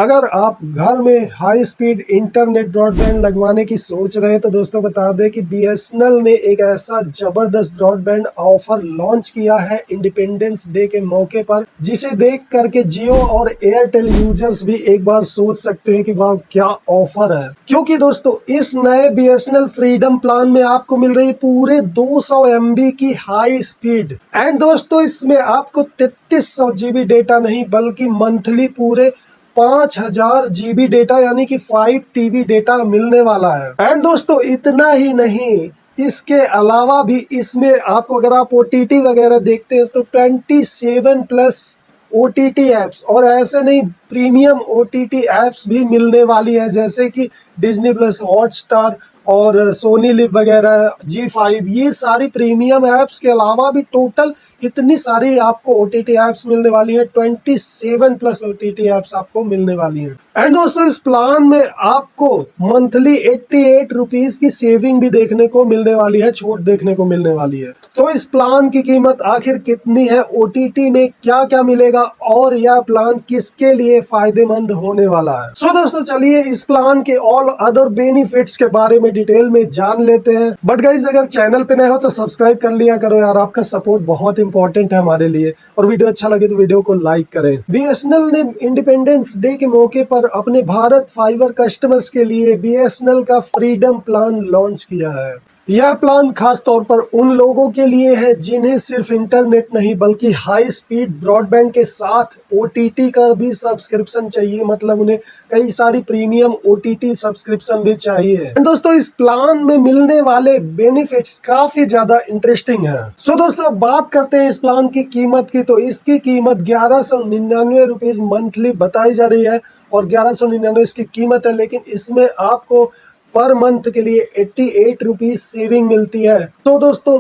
अगर आप घर में हाई स्पीड इंटरनेट ब्रॉडबैंड लगवाने की सोच रहे हैं तो दोस्तों बता दें कि बीएसएनएल ने एक ऐसा जबरदस्त ब्रॉडबैंड ऑफर लॉन्च किया है इंडिपेंडेंस डे के मौके पर, जिसे देख करके जियो और एयरटेल यूजर्स भी एक बार सोच सकते हैं कि वाह क्या ऑफर है। क्योंकि दोस्तों इस नए बीएसएनएल फ्रीडम प्लान में आपको मिल रही पूरे 200 MB की हाई स्पीड एंड दोस्तों इसमें आपको 3300 GB डेटा नहीं बल्कि मंथली पूरे 5000 GB डेटा यानी कि 5 TB डेटा मिलने वाला है। एंड दोस्तों इतना ही नहीं, इसके अलावा भी इसमें आपको अगर आप OTT वगैरह देखते हैं तो 27+ OTT ऐप्स और ऐसे नहीं प्रीमियम OTT ऐप्स भी मिलने वाली है, जैसे कि डिज्नी प्लस, हॉटस्टार और सोनी लिव वगैरह, G5, ये सारी प्रीमियम ऐप्स के अलावा भी टोटल इतनी सारी आपको OTT ऐप्स मिलने वाली है। 27+ OTT ऐप्स आपको मिलने वाली है। एंड दोस्तों इस प्लान में आपको मंथली 88 रुपीज की सेविंग भी देखने को मिलने वाली है, छूट देखने को मिलने वाली है। तो इस प्लान की कीमत आखिर कितनी है, OTT में क्या क्या मिलेगा और यह प्लान किसके लिए फायदेमंद होने वाला है। सो दोस्तों चलिए इस प्लान के ऑल अदर बेनिफिट्स के बारे में डिटेल में जान लेते हैं। बट गाइस अगर चैनल पे नए हो तो सब्सक्राइब कर लिया करो यार, आपका सपोर्ट बहुत इंपॉर्टेंट है हमारे लिए। और वीडियो अच्छा लगे तो वीडियो को लाइक करें। बीएसएनएल ने इंडिपेंडेंस डे के मौके पर अपने भारत फाइबर कस्टमर्स के लिए बीएसएनएल का फ्रीडम प्लान लॉन्च किया है। यह प्लान खास तौर पर उन लोगों के लिए है जिन्हें सिर्फ इंटरनेट नहीं बल्कि हाई स्पीड ब्रॉडबैंड के साथ OTT का भी सब्सक्रिप्शन चाहिए, मतलब उन्हें कई सारी प्रीमियम OTT सब्सक्रिप्शन भी चाहिए। दोस्तों इस प्लान में मिलने वाले बेनिफिट्स काफी ज्यादा इंटरेस्टिंग है। सो दोस्तों बात करते हैं इस प्लान की कीमत की, तो इसकी कीमत 1199 रुपीज मंथली बताई जा रही है और 1199 इसकी कीमत है, लेकिन इसमें आपको पर मंथ के लिए 88 रुपीज सेविंग मिलती है। तो दोस्तों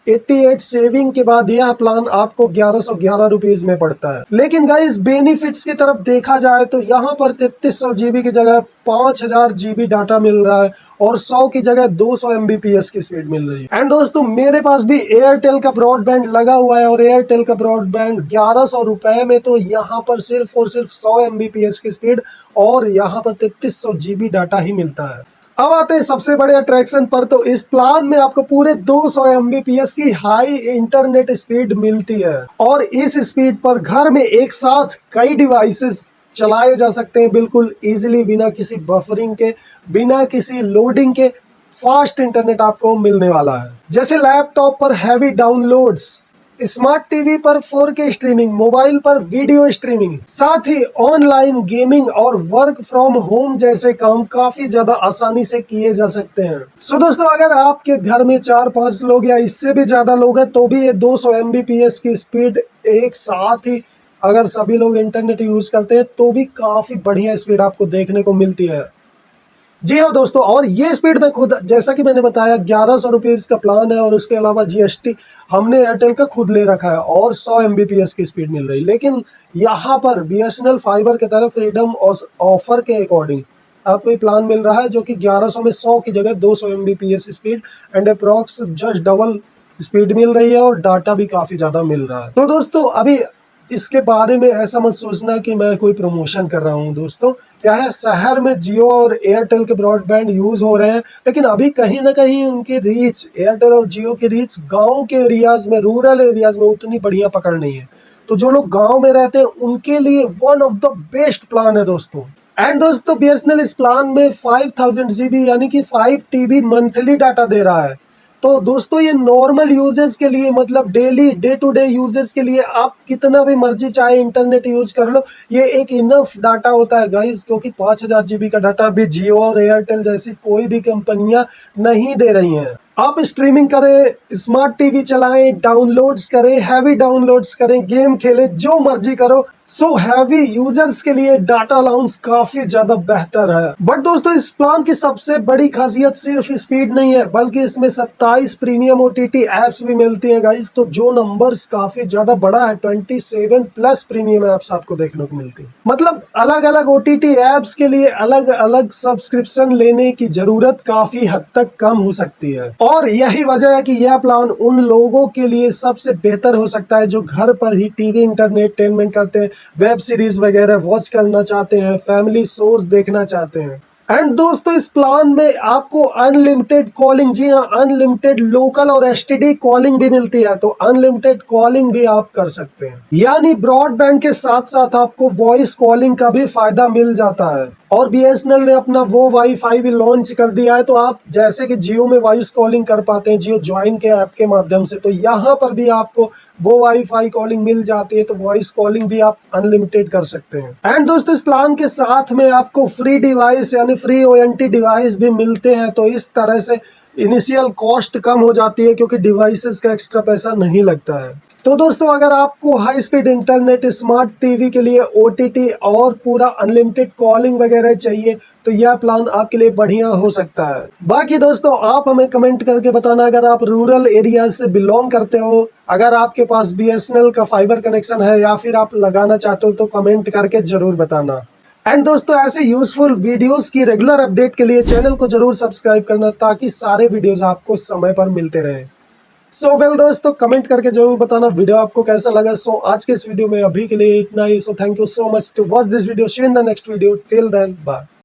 88 सेविंग के बाद यह प्लान आपको 1111 रुपीज में पड़ता है। लेकिन गाइस बेनिफिट्स की तरफ देखा जाए तो यहाँ पर 3300 GB की जगह 5000 GB डाटा मिल रहा है और 100 की जगह 200 Mbps की स्पीड मिल रही है। एंड दोस्तों मेरे पास भी एयरटेल का ब्रॉडबैंड लगा हुआ है और एयरटेल का ब्रॉडबैंड 1100 रुपए में, तो यहाँ पर सिर्फ और सिर्फ 100 Mbps की स्पीड और यहाँ पर 3300 GB डाटा ही मिलता है। अब आते हैं सबसे बड़े अट्रैक्शन पर, तो इस प्लान में आपको पूरे 200 Mbps की हाई इंटरनेट स्पीड मिलती है और इस स्पीड पर घर में एक साथ कई डिवाइसेस चलाए जा सकते हैं बिल्कुल इजीली, बिना किसी बफरिंग के, बिना किसी लोडिंग के फास्ट इंटरनेट आपको मिलने वाला है। जैसे लैपटॉप पर हैवी डाउनलोड्स, स्मार्ट टीवी पर 4K स्ट्रीमिंग, मोबाइल पर वीडियो स्ट्रीमिंग, साथ ही ऑनलाइन गेमिंग और वर्क फ्रॉम होम जैसे काम काफी ज्यादा आसानी से किए जा सकते हैं। सो दोस्तों अगर आपके घर में 4-5 लोग या इससे भी ज्यादा लोग हैं तो भी ये 200 Mbps की स्पीड एक साथ ही अगर सभी लोग इंटरनेट यूज करते हैं तो भी काफी बढ़िया स्पीड आपको देखने को मिलती है। जी हाँ दोस्तों, और ये स्पीड में खुद जैसा कि मैंने बताया 1100 रुपीज का प्लान है और उसके अलावा GST हमने एयरटेल का खुद ले रखा है और 100 Mbps की स्पीड मिल रही है। लेकिन यहाँ पर BSNL फाइबर की तरफ फ्रीडम ऑफर के अकॉर्डिंग आपको ये प्लान मिल रहा है जो कि 1100 में 100 की जगह 200 Mbps speed and approx just double speed मिल रही है और डाटा भी काफी ज्यादा मिल रहा है। तो दोस्तों अभी इसके बारे में ऐसा मत सोचना कि मैं कोई प्रमोशन कर रहा हूं। दोस्तों क्या है, शहर में जियो और एयरटेल के ब्रॉडबैंड यूज हो रहे हैं, लेकिन अभी कहीं ना कहीं उनकी रीच, एयरटेल और जियो की रीच गांव के एरियाज में, रूरल एरियाज में उतनी बढ़िया पकड़ नहीं है। तो जो लोग गांव में रहते हैं उनके लिए one of the best plan है दोस्तों। एंड दोस्तों BSNL इस प्लान में 5000 GB यानी कि 5 TB मंथली डाटा दे रहा है। तो दोस्तों ये नॉर्मल यूजेस के लिए, मतलब daily day to day usages के लिए आप कितना भी मर्जी चाहे इंटरनेट यूज कर लो, ये एक इनफ डाटा होता है गाइस, क्योंकि 5000 GB का डाटा भी जियो और एयरटेल जैसी कोई भी कंपनियां नहीं दे रही हैं। आप स्ट्रीमिंग करें, स्मार्ट टीवी चलाएं, डाउनलोड्स करें, हैवी डाउनलोड्स करें, गेम खेलें, जो मर्जी करो। सो हैवी यूजर्स के लिए डाटा अलाउंस काफी ज्यादा बेहतर है। बट दोस्तों इस प्लान की सबसे बड़ी खासियत सिर्फ स्पीड नहीं है बल्कि इसमें 27 प्रीमियम OTT एप्स भी मिलती हैं गाइस। तो जो नंबर्स काफी ज्यादा बड़ा है, 27+ प्रीमियम एप्स आपको देखने को मिलती है। मतलब अलग अलग OTT एप्स के लिए अलग अलग सब्सक्रिप्शन लेने की जरूरत काफी हद तक कम हो सकती है। और यही वजह है कि यह प्लान उन लोगों के लिए सबसे बेहतर हो सकता है जो घर पर ही टीवी इंटरनेट टेनमेंट करते हैं, वेब सीरीज वगैरह वॉच करना चाहते हैं, फैमिली शोज देखना चाहते हैं। एंड दोस्तों इस प्लान में आपको अनलिमिटेड कॉलिंग, जी हाँ अनलिमिटेड लोकल और एसटीडी कॉलिंग भी मिलती है, तो अनलिमिटेड कॉलिंग भी आप कर सकते हैं। यानी ब्रॉडबैंड के साथ साथ आपको वॉइस कॉलिंग का भी फायदा मिल जाता है। और बीएसएनएल ने अपना वो वाईफाई भी लॉन्च कर दिया है, तो आप जैसे कि जियो में वॉइस कॉलिंग कर पाते हैं जियो ज्वाइन के ऐप के माध्यम से, तो यहाँ पर भी आपको वो वाईफाई कॉलिंग मिल जाती है, तो वॉइस कॉलिंग भी आप अनलिमिटेड कर सकते हैं। एंड दोस्तों इस प्लान के साथ में आपको फ्री डिवाइस यानी फ्री ओएनटी डिवाइस भी मिलते हैं, तो इस तरह से इनिशियल कॉस्ट कम हो जाती है क्योंकि डिवाइसेस का एक्स्ट्रा पैसा नहीं लगता है। तो दोस्तों अगर आपको high speed internet, smart TV के लिए ओटीटी और पूरा अनलिमिटेड कॉलिंग वगैरह चाहिए, तो यह प्लान आपके लिए बढ़िया हो सकता है। बाकी दोस्तों आप हमें कमेंट करके बताना अगर आप रूरल एरिया से बिलोंग करते हो, अगर आपके पास बीएसएनएल का फाइबर कनेक्शन है या फिर आप लगाना चाहते हो, तो कमेंट करके जरूर बताना। एंड दोस्तों ऐसे यूजफुल वीडियोस की रेगुलर अपडेट के लिए चैनल को जरूर सब्सक्राइब करना ताकि सारे वीडियोस आपको समय पर मिलते रहे। सो वेल दोस्तों कमेंट करके जरूर बताना वीडियो आपको कैसा लगा। सो आज के इस वीडियो में अभी के लिए इतना ही। So thank you so much to watch this video. See you in the next video. Till then bye.